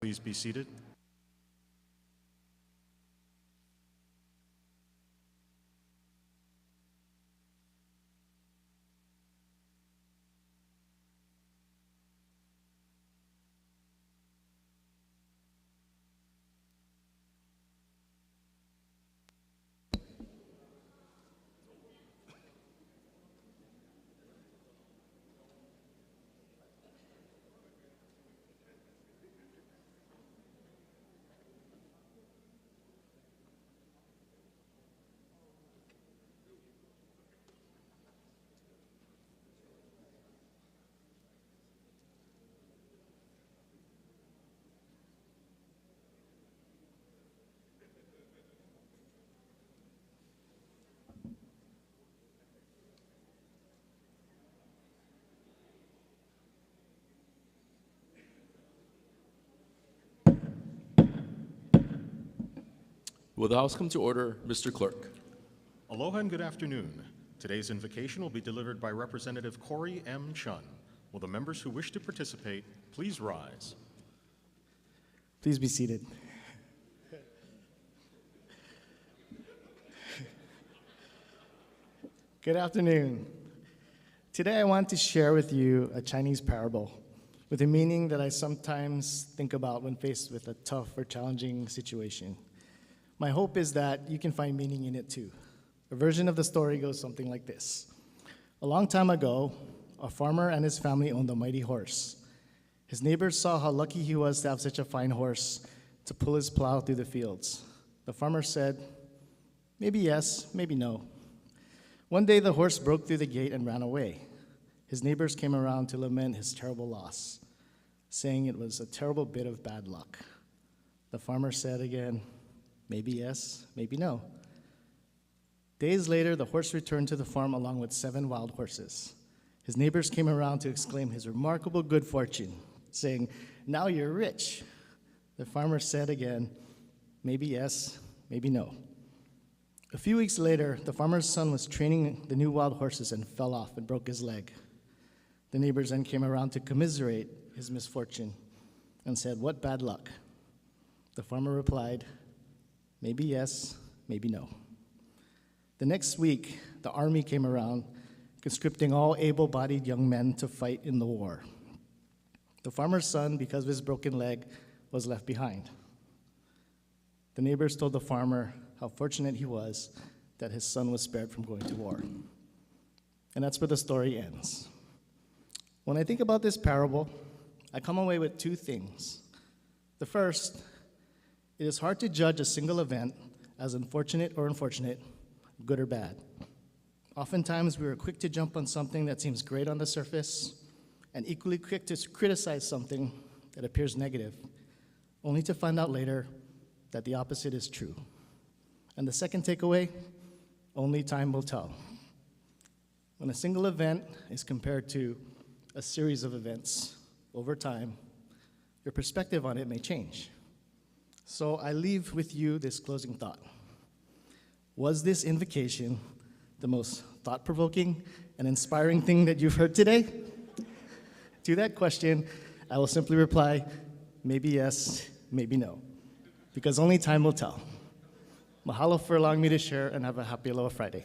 Please be seated. Will the House come to order, Mr. Clerk? Aloha and good afternoon. Today's invocation will be delivered by Representative Corey M. Chun. Will the members who wish to participate please rise? Please be seated. Good afternoon. Today I want to share with you a Chinese parable with a meaning that I sometimes think about when faced with a tough or challenging situation. My hope is that you can find meaning in it too. A version of the story goes something like this. A long time ago, a farmer and his family owned a mighty horse. His neighbors saw how lucky he was to have such a fine horse to pull his plow through the fields. The farmer said, maybe yes, maybe no. One day the horse broke through the gate and ran away. His neighbors came around to lament his terrible loss, saying it was a terrible bit of bad luck. The farmer said again, maybe yes, maybe no. Days later, the horse returned to the farm along with 7 wild horses. His neighbors came around to exclaim his remarkable good fortune, saying, now you're rich. The farmer said again, maybe yes, maybe no. A few weeks later, the farmer's son was training the new wild horses and fell off and broke his leg. The neighbors then came around to commiserate his misfortune and said, what bad luck. The farmer replied, maybe yes, maybe no. The next week, the army came around, conscripting all able-bodied young men to fight in the war. The farmer's son, because of his broken leg, was left behind. The neighbors told the farmer how fortunate he was that his son was spared from going to war. And that's where the story ends. When I think about this parable, I come away with 2 things. The first, it is hard to judge a single event as unfortunate or unfortunate, good or bad. Oftentimes, we are quick to jump on something that seems great on the surface and equally quick to criticize something that appears negative, only to find out later that the opposite is true. And the second takeaway, only time will tell. When a single event is compared to a series of events over time, your perspective on it may change. So I leave with you this closing thought. Was this invocation the most thought-provoking and inspiring thing that you've heard today? To that question, I will simply reply, maybe yes, maybe no, because only time will tell. Mahalo for allowing me to share, and have a happy Aloha Friday.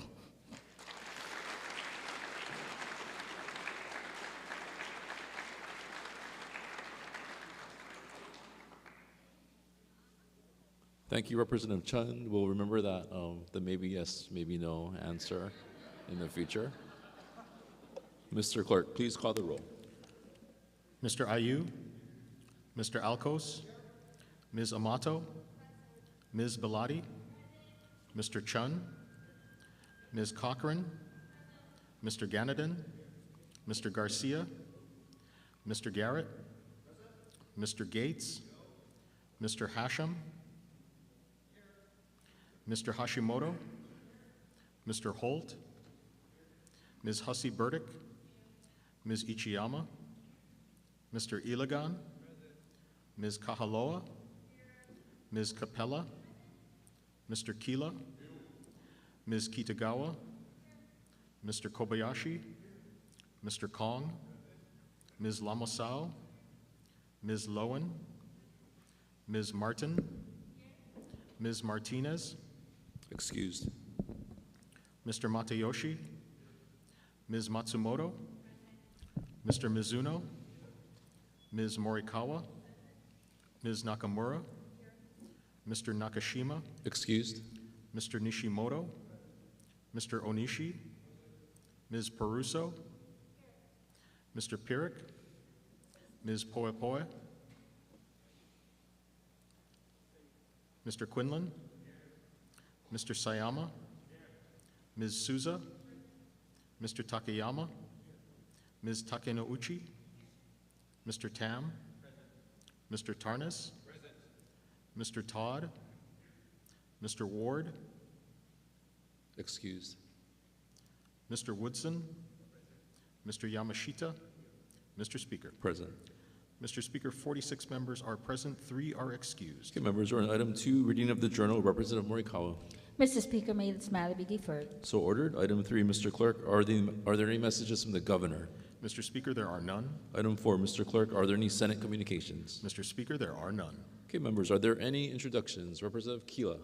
Thank you, Representative Chun. We'll remember that the maybe yes, maybe no answer in the future. Mr. Clerk, please call the roll. Mr. Ayu, Mr. Alcos, Ms. Amato, Ms. Bellotti, Mr. Chun, Ms. Cochran, Mr. Ganadin, Mr. Garcia, Mr. Garrett, Mr. Gates, Mr. Hashem, Mr. Hashimoto, Mr. Holt, Ms. Hussey Burdick, Ms. Ichiyama, Mr. Ilagan, Ms. Kahaloa, Ms. Capella, Mr. Kila, Ms. Kitagawa, Mr. Kobayashi, Mr. Kong, Ms. Lamasao, Ms. Lowen, Ms. Martin, Ms. Martinez, Excused. Mr. Matayoshi, Ms. Matsumoto, Mr. Mizuno, Ms. Morikawa, Ms. Nakamura, Mr. Nakashima, Excused. Mr. Nishimoto, Mr. Onishi, Ms. Peruso, Mr. Pirik, Ms. Poepoe, Mr. Quinlan, Mr. Sayama, Ms. Souza, Mr. Takayama, Ms. Takenouchi, Mr. Tam, Mr. Tarnas, Mr. Todd, Mr. Ward, Excused. Mr. Woodson, Mr. Yamashita, Mr. Speaker. Present. Mr. Speaker, 46 members are present, 3 are excused. Okay, members, we're on item 2, reading of the journal. Representative Morikawa. Mr. Speaker, may this matter be deferred. So ordered. Item 3, Mr. Clerk, are there any messages from the governor? Mr. Speaker, there are none. Item 4, Mr. Clerk, are there any Senate communications? Mr. Speaker, there are none. Okay, members, are there any introductions? Representative Kila.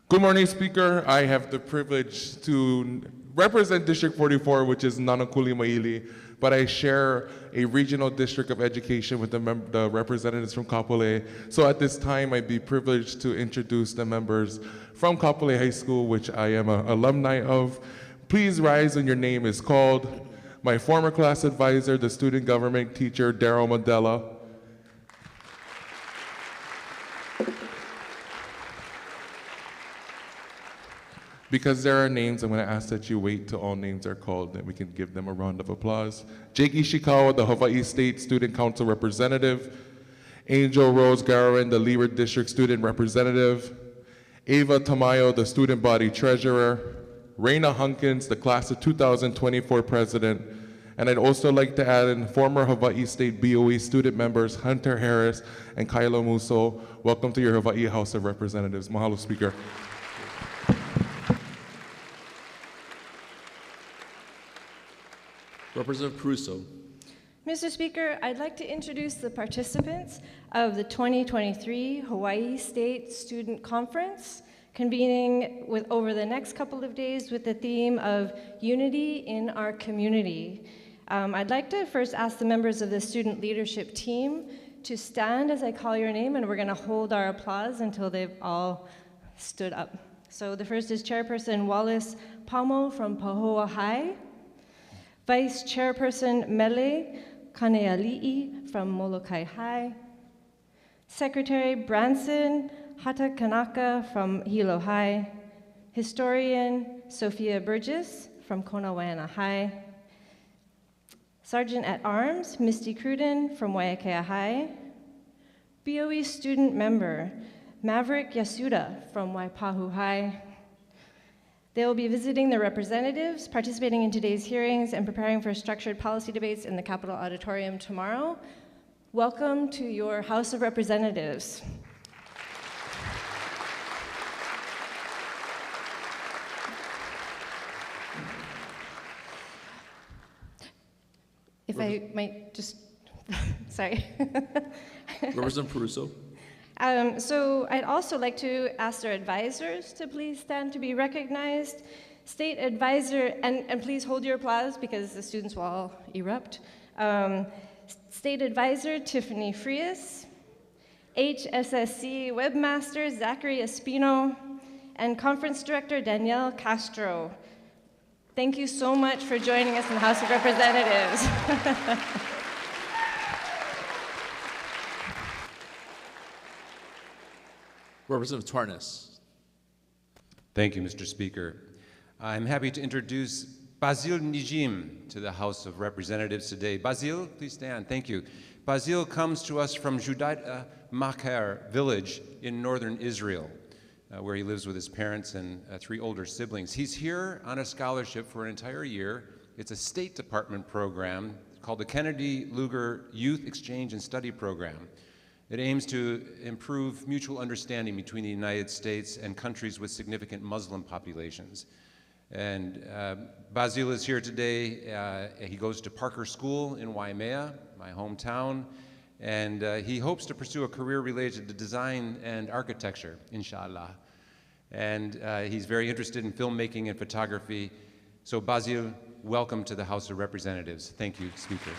Good morning, Speaker. I have the privilege to represent District 44, which is Nanakuli Maili, but I share a regional district of education with the representatives from Kapolei. So at this time, I'd be privileged to introduce the members from Kapolei High School, which I am an alumni of. Please rise when your name is called. My former class advisor, the student government teacher, Daryl Mandela. Because there are names, I'm going to ask that you wait till all names are called, then we can give them a round of applause. Jake Ishikawa, the Hawai'i State Student Council Representative. Angel Rose Garwin, the Leeward District Student Representative. Ava Tamayo, the Student Body Treasurer. Raina Hunkins, the Class of 2024 President. And I'd also like to add in former Hawai'i State BOE student members Hunter Harris and Kylo Muso. Welcome to your Hawaii House of Representatives. Mahalo, Speaker. Representative Caruso. Mr. Speaker, I'd like to introduce the participants of the 2023 Hawaii State Student Conference, convening over the next couple of days with the theme of Unity in Our Community. I'd like to first ask the members of the student leadership team to stand as I call your name, and we're going to hold our applause until they've all stood up. So the first is Chairperson Wallace Pamo from Pahoa High, Vice Chairperson Mele Kaneali'i from Molokai High, Secretary Branson Hatakanaka from Hilo High, Historian Sophia Burgess from Konawaena High, Sergeant at Arms Misty Cruden from Waiakea High, BOE student member Maverick Yasuda from Waipahu High. They will be visiting the representatives, participating in today's hearings, and preparing for structured policy debates in the Capitol Auditorium tomorrow. Welcome to your House of Representatives. If I might just, sorry. Representative Caruso. So I'd also like to ask our advisors to please stand to be recognized. State advisor, and please hold your applause because the students will all erupt. State advisor Tiffany Frias, HSSC webmaster Zachary Espino, and conference director Danielle Castro. Thank you so much for joining us in the House of Representatives. Representative Tarnas. Thank you, Mr. Speaker. I'm happy to introduce Basil Nijim to the House of Representatives today. Basil, please stand. Thank you. Basil comes to us from Judaita Makar village in northern Israel, where he lives with his parents and 3 older siblings. He's here on a scholarship for an entire year. It's a State Department program called the Kennedy Lugar Youth Exchange and Study Program. It aims to improve mutual understanding between the United States and countries with significant Muslim populations. And Basil is here today. He goes to Parker School in Waimea, my hometown, and he hopes to pursue a career related to design and architecture, inshallah. And he's very interested in filmmaking and photography. So Basil, welcome to the House of Representatives. Thank you, Speaker.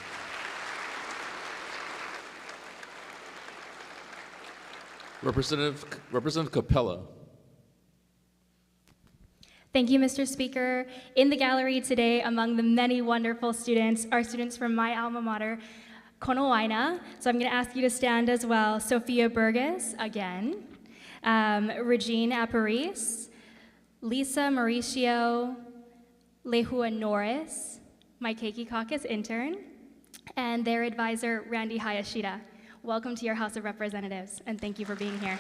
Representative Capella. Thank you, Mr. Speaker. In the gallery today, among the many wonderful students, are students from my alma mater, Konoaina. So I'm going to ask you to stand as well. Sophia Burgess, again. Regine Aparis, Lisa Mauricio, Lehua Norris, my Keiki Caucus intern, and their advisor, Randy Hayashida. Welcome to your House of Representatives, and thank you for being here.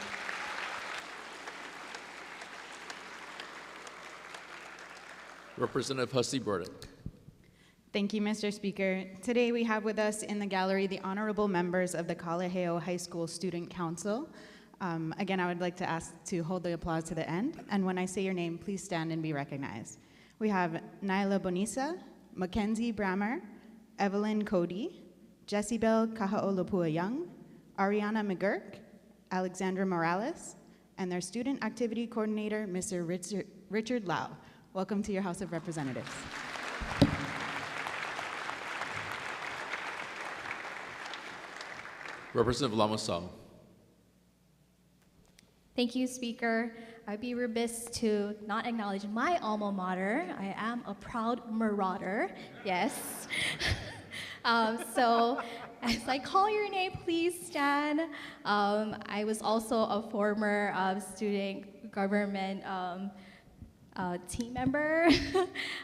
Representative Hussey Burdick. Thank you, Mr. Speaker. Today we have with us in the gallery the honorable members of the Kalaheo High School Student Council. Again, I would like to ask to hold the applause to the end, and when I say your name, please stand and be recognized. We have Nyla Bonisa, Mackenzie Brammer, Evelyn Cody, Jessibel Kahaolopua Young, Ariana McGurk, Alexandra Morales, and their student activity coordinator, Mr. Richard Lau. Welcome to your House of Representatives. Representative Lamasau. Thank you, Speaker. I'd be remiss to not acknowledge my alma mater. I am a proud marauder, yes. So as I call your name, please stand. I was also a former student government team member.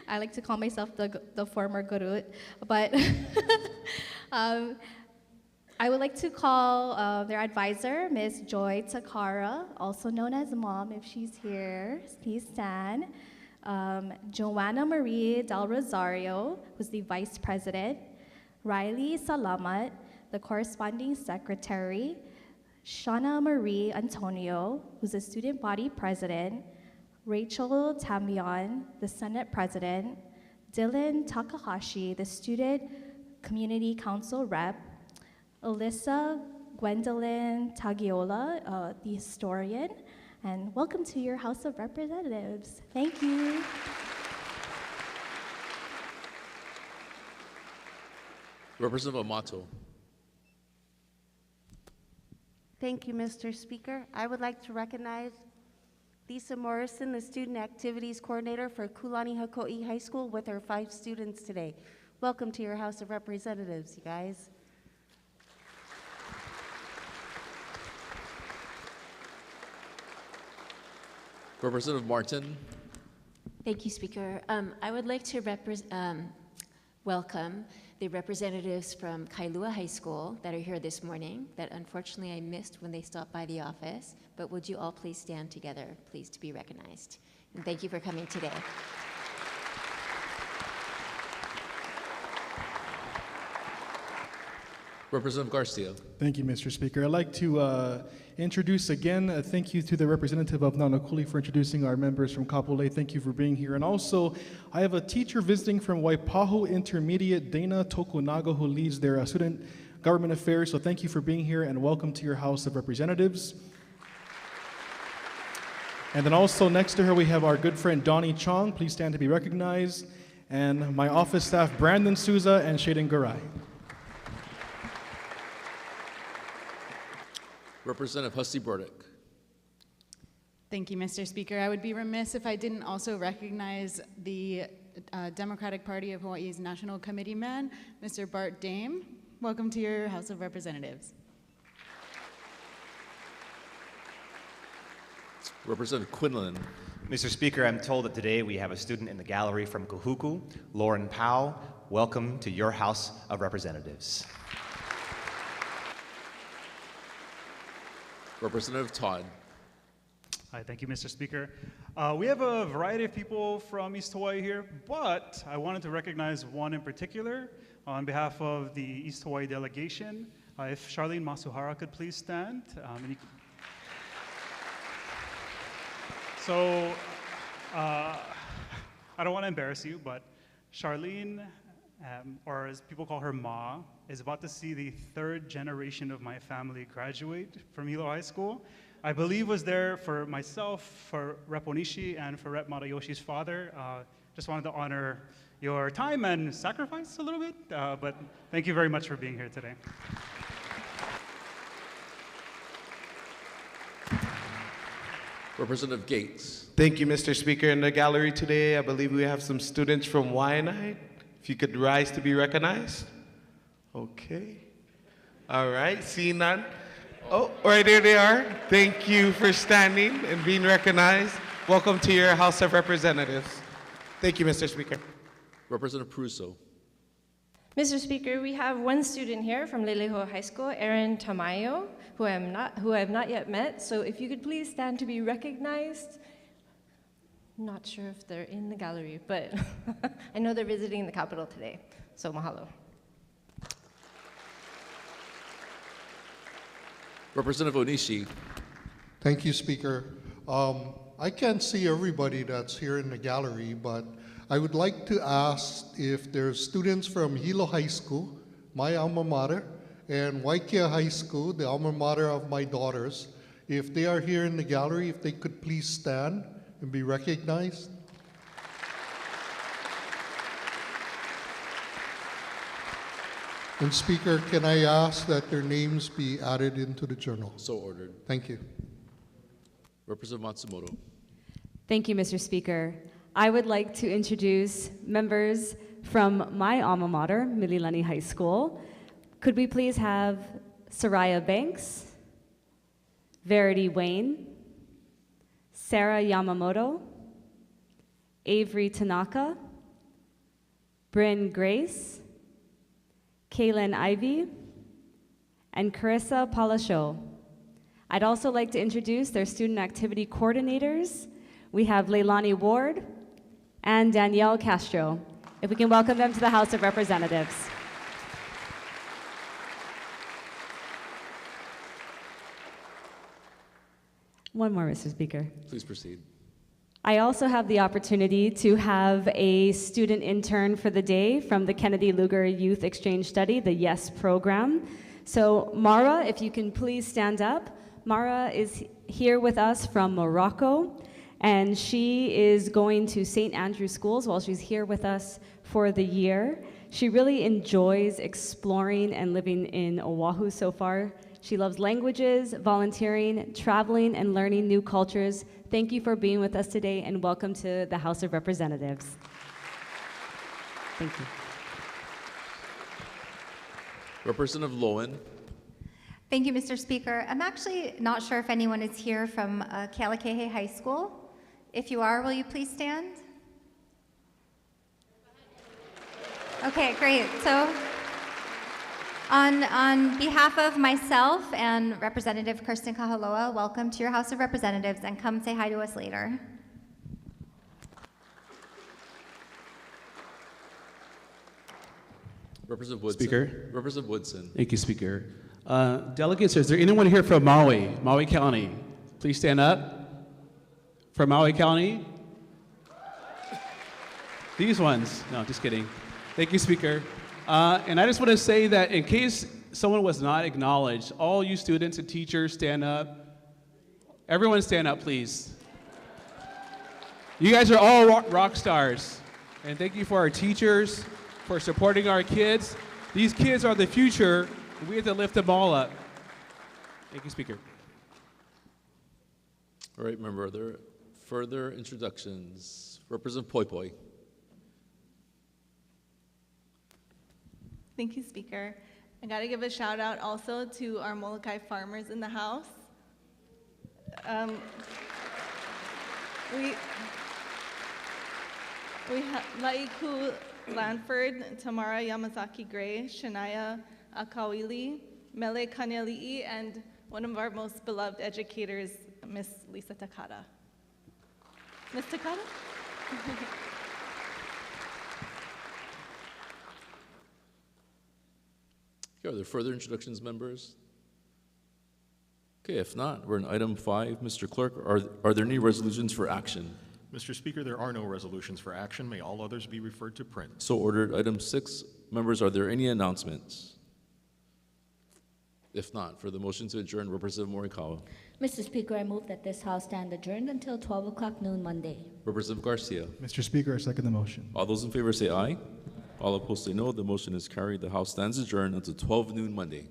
I like to call myself the former gurut, but I would like to call their advisor, Ms. Joy Takara, also known as Mom, if she's here. Please stand. Joanna Marie Del Rosario, who's the Vice President. Riley Salamat, the Corresponding Secretary. Shauna Marie Antonio, who's the Student Body President. Rachel Tamion, the Senate President. Dylan Takahashi, the Student Community Council Rep. Alyssa Gwendolyn Tagiola, the historian, and welcome to your House of Representatives. Thank you. Representative Amato. Thank you, Mr. Speaker. I would like to recognize Lisa Morrison, the Student Activities Coordinator for Kulani Hako'i High School, with her 5 students today. Welcome to your House of Representatives, you guys. Representative Martin. Thank you, Speaker. I would like to welcome the representatives from Kailua High School that are here this morning that unfortunately I missed when they stopped by the office, but would you all please stand together, please, to be recognized. And thank you for coming today. Representative Garcia. Thank you, Mr. Speaker. I'd like to introduce again a thank you to the representative of Nanakuli for introducing our members from Kapolei. Thank you for being here. And also, I have a teacher visiting from Waipahu Intermediate, Dana Tokunaga, who leads their student government affairs. So thank you for being here and welcome to your House of Representatives. And then also next to her, we have our good friend Donnie Chong. Please stand to be recognized. And my office staff, Brandon Souza and Shaden Garai. Representative Hussey Burdick. Thank you, Mr. Speaker. I would be remiss if I didn't also recognize the Democratic Party of Hawaii's National Committee man, Mr. Bart Dame. Welcome to your House of Representatives. Representative Quinlan. Mr. Speaker, I'm told that today we have a student in the gallery from Kahuku, Lauren Powell. Welcome to your House of Representatives. Representative Todd. Hi, thank you, Mr. Speaker. We have a variety of people from East Hawaii here, but I wanted to recognize one in particular on behalf of the East Hawaii delegation. If Charlene Masuhara could please stand. So, I don't want to embarrass you, but Charlene or as people call her Ma, is about to see the third generation of my family graduate from Hilo High School. I believe was there for myself, for Rep. Onishi, and for Rep. Matayoshi's father. Just wanted to honor your time and sacrifice a little bit, but thank you very much for being here today. Representative Gates. Thank you, Mr. Speaker. In the gallery today, I believe we have some students from Hawai'i. If you could rise to be recognized. Okay. All right, see none. Oh, right there they are. Thank you for standing and being recognized. Welcome to your House of Representatives. Thank you, Mr. Speaker. Representative Pruso. Mr. Speaker, we have one student here from Leleho High School, Erin Tamayo, who I have not yet met. So if you could please stand to be recognized. I'm not sure if they're in the gallery, but I know they're visiting the Capitol today. So mahalo. Representative Onishi. Thank you, Speaker. I can't see everybody that's here in the gallery, but I would like to ask if there's students from Hilo High School, my alma mater, and Waikia High School, the alma mater of my daughters, if they are here in the gallery, if they could please stand and be recognized. And Speaker, can I ask that their names be added into the journal? So ordered. Thank you. Representative Matsumoto. Thank you, Mr. Speaker. I would like to introduce members from my alma mater, Mililani High School. Could we please have Soraya Banks, Verity Wayne, Sarah Yamamoto, Avery Tanaka, Bryn Grace, Kaylin Ivy, and Carissa Palasho. I'd also like to introduce their student activity coordinators. We have Leilani Ward and Danielle Castro. If we can welcome them to the House of Representatives. One more, Mr. Speaker. Please proceed. I also have the opportunity to have a student intern for the day from the Kennedy Lugar Youth Exchange Study, the YES program. So Mara, if you can please stand up. Mara is here with us from Morocco, and she is going to St. Andrew Schools while she's here with us for the year. She really enjoys exploring and living in Oahu so far. She loves languages, volunteering, traveling, and learning new cultures. Thank you for being with us today, and welcome to the House of Representatives. Thank you. Representative Lowen. Thank you, Mr. Speaker. I'm actually not sure if anyone is here from Kealakehe High School. If you are, will you please stand? Okay, great. So on behalf of myself and Representative Kirsten Kahaloa, welcome to your House of Representatives, and come say hi to us later. Representative Woodson. Speaker. Representative Woodson. Thank you, Speaker. Delegates, is there anyone here from Maui County? Please stand up. From Maui County? These ones. No, just kidding. Thank you, Speaker. And I just want to say that in case someone was not acknowledged, all you students and teachers stand up. Everyone stand up, please. You guys are all rock stars. And thank you for our teachers, for supporting our kids. These kids are the future, and we have to lift them all up. Thank you, Speaker. All right, member, are there further introductions? Representative Poi Poi. Thank you, Speaker. I got to give a shout out also to our Molokai farmers in the House. We have Laiku Lanford, Tamara Yamazaki Gray, Shania Akawili, Mele Kaneli'i, and one of our most beloved educators, Miss Lisa Takata. Miss Takata? Okay, are there further introductions, members? Okay, if not, we're in item 5. Mr. Clerk, are there any resolutions for action? Mr. Speaker, there are no resolutions for action. May all others be referred to print. So ordered. Item 6. Members, are there any announcements? If not, for the motion to adjourn, Representative Morikawa. Mr. Speaker, I move that this House stand adjourned until 12 o'clock noon Monday. Representative Garcia. Mr. Speaker, I second the motion. All those in favor say aye. All opposed say no. The motion is carried. The House stands adjourned until 12 noon Monday.